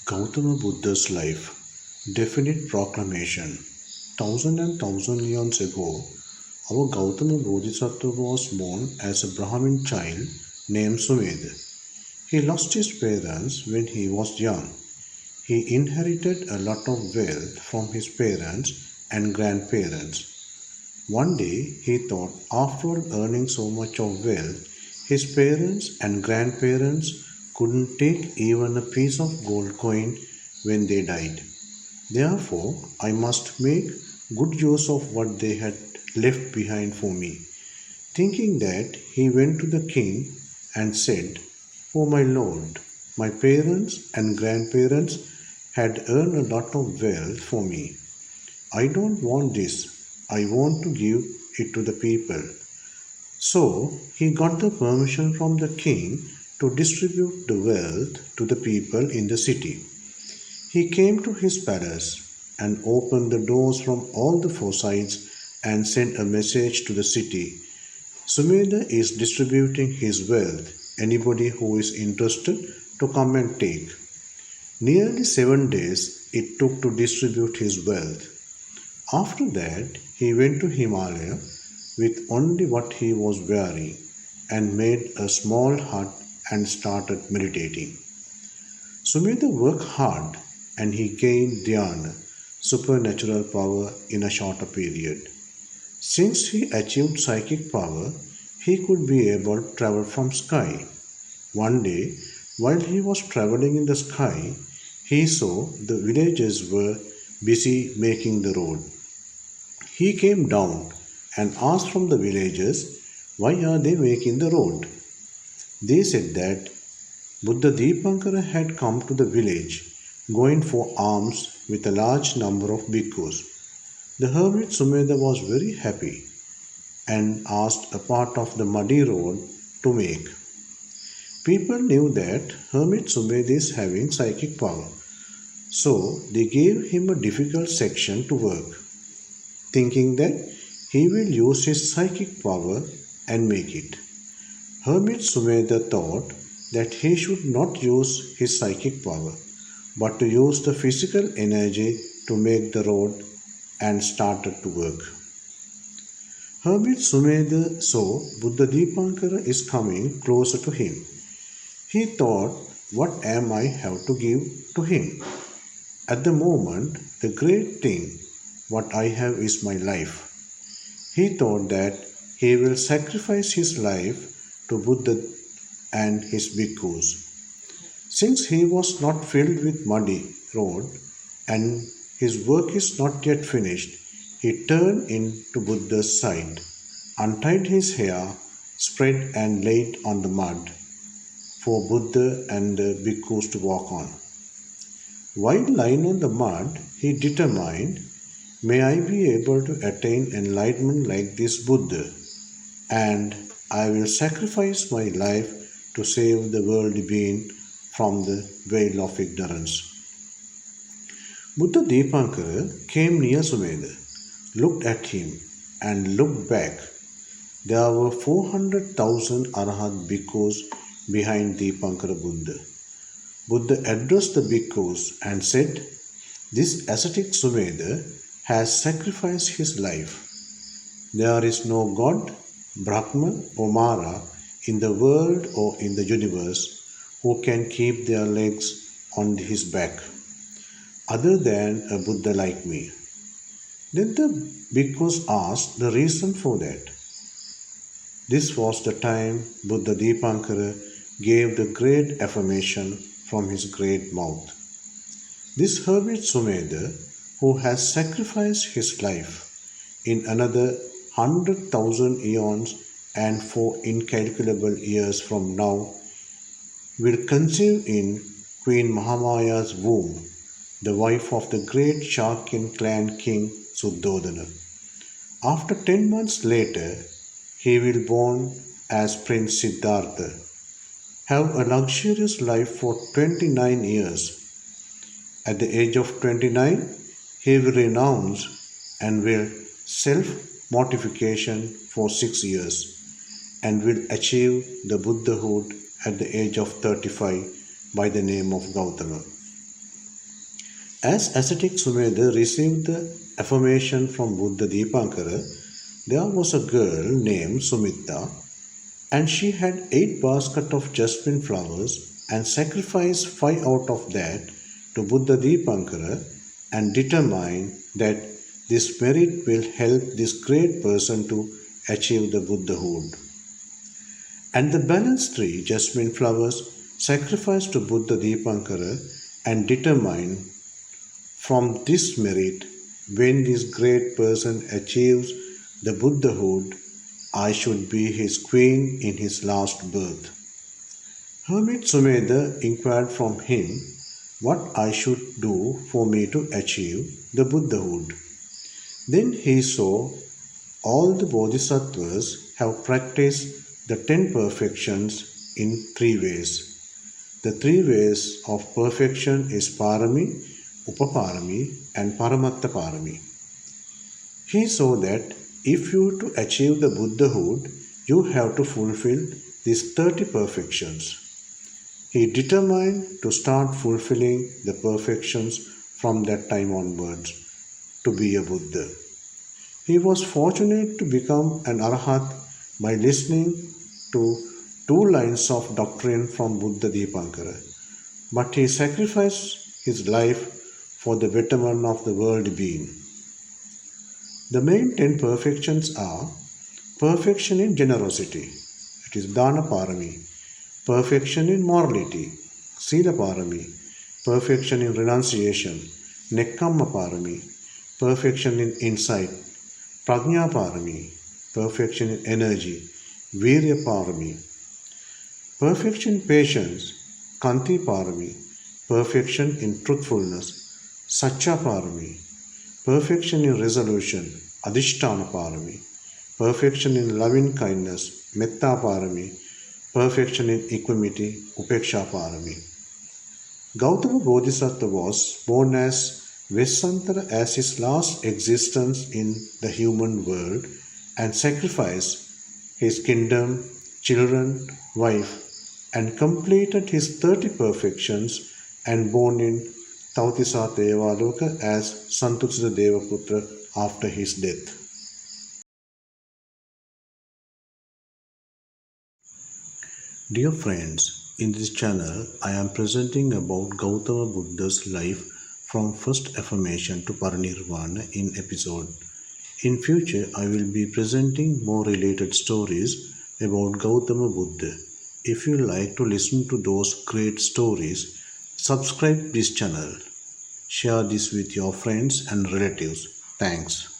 Gauthama Buddha's life. Definite proclamation. Thousand years ago, our Gautama Bodhisattva was born as a Brahmin child named Sumedha. He lost his parents when he was young. He inherited a lot of wealth from his parents and grandparents. One day he thought after earning so much of wealth, his parents and grandparents couldn't take even a piece of gold coin when they died. Therefore, I must make good use of what they had left behind for me. Thinking that, he went to the king and said, "O my lord, my parents and grandparents had earned a lot of wealth for me. I don't want this. I want to give it to the people." So he got the permission from the king to distribute the wealth to the people in the city. He came to his palace and opened the doors from all the four sides and sent a message to the city. Sumedha is distributing his wealth. Anybody who is interested to come and take. Nearly 7 days it took to distribute his wealth. After that, he went to Himalaya with only what he was wearing and made a small hut and started meditating. Sumedha worked hard and he gained dhyana, supernatural power, in a shorter period. Since he achieved psychic power, he could be able to travel from sky. One day, while he was traveling in the sky, he saw the villagers were busy making the road. He came down and asked from the villagers, why are they making the road? They said that Buddha Dipankara had come to the village, going for alms with a large number of bhikkhus. The hermit Sumedha was very happy and asked a part of the muddy road to make. People knew that hermit Sumedha is having psychic power, so they gave him a difficult section to work, thinking that he will use his psychic power and make it. Hermit Sumedha thought that he should not use his psychic power, but to use the physical energy to make the road, and started to work. Hermit Sumedha saw Buddha Dipankara is coming closer to him. He thought, what am I have to give to him? At the moment, the great thing what I have is my life. He thought that he will sacrifice his life to Buddha and his bhikkhus. Since he was not filled with muddy road and his work is not yet finished, he turned into Buddha's side, untied his hair, spread and laid on the mud for Buddha and the bhikkhus to walk on. While lying on the mud, he determined, may I be able to attain enlightenment like this Buddha, and I will sacrifice my life to save the worldly being from the veil of ignorance. Buddha Dipankara came near Sumedha, looked at him and looked back. There were 400,000 Arhat bhikkhus behind Dipankara Buddha. Buddha addressed the bhikkhus and said, this ascetic Sumedha has sacrificed his life. There is no God, Brahma or Mara in the world or in the universe who can keep their legs on his back, other than a Buddha like me. Then the bhikkhus asked the reason for that. This was the time Buddha Dipankara gave the great affirmation from his great mouth. This hermit Sumedha, who has sacrificed his life in another 100,000 eons and for incalculable years from now, will conceive in Queen Mahamaya's womb, the wife of the great Shakyan clan king Suddhodana. After 10 months later, he will born as Prince Siddhartha, have a luxurious life for 29 years. At the age of 29, he will renounce and will self-mortification for 6 years and will achieve the Buddhahood at the age of 35 by the name of Gauthama. As ascetic Sumedha received the affirmation from Buddha Dipankara, there was a girl named Sumita, and she had 8 baskets of jasmine flowers and sacrificed 5 out of that to Buddha Dipankara and determined that this merit will help this great person to achieve the Buddhahood. And the balance 3 jasmine flowers sacrificed to Buddha Dipankara and determined from this merit, when this great person achieves the Buddhahood, I should be his queen in his last birth. Hermit Sumedha inquired from him what I should do for me to achieve the Buddhahood. Then he saw all the Bodhisattvas have practiced the 10 perfections in 3 ways. The 3 ways of perfection is Parami, Upaparami and Paramatta Parami. He saw that if you to achieve the Buddhahood, you have to fulfill these 30 perfections. He determined to start fulfilling the perfections from that time onwards to be a Buddha. He was fortunate to become an Arhat by listening to 2 lines of doctrine from Buddha Dipankara. But he sacrificed his life for the betterment of the world being. The main 10 perfections are perfection in generosity, it is Dana Parami, perfection in morality, Sila Parami, perfection in renunciation, Nekkamma Parami, perfection in insight, Prajna Parami, perfection in energy, Virya Parami, perfection in patience, Kanti Parami, perfection in truthfulness, Satcha Parami, perfection in resolution, Adhisthana Parami, perfection in loving kindness, Metta Parami, perfection in equanimity, Upeksha Parami. Gautama Bodhisattva was born as Vesantara as his last existence in the human world and sacrificed his kingdom, children, wife, and completed his 30 perfections and born in Tautisa Devaloka as Santutsita Devaputra after his death. Dear friends, in this channel I am presenting about Gautama Buddha's life from first affirmation to Parinirvana in episode. In future I will be presenting more related stories about Gautama Buddha. If you like to listen to those great stories, subscribe this channel. Share this with your friends and relatives. Thanks.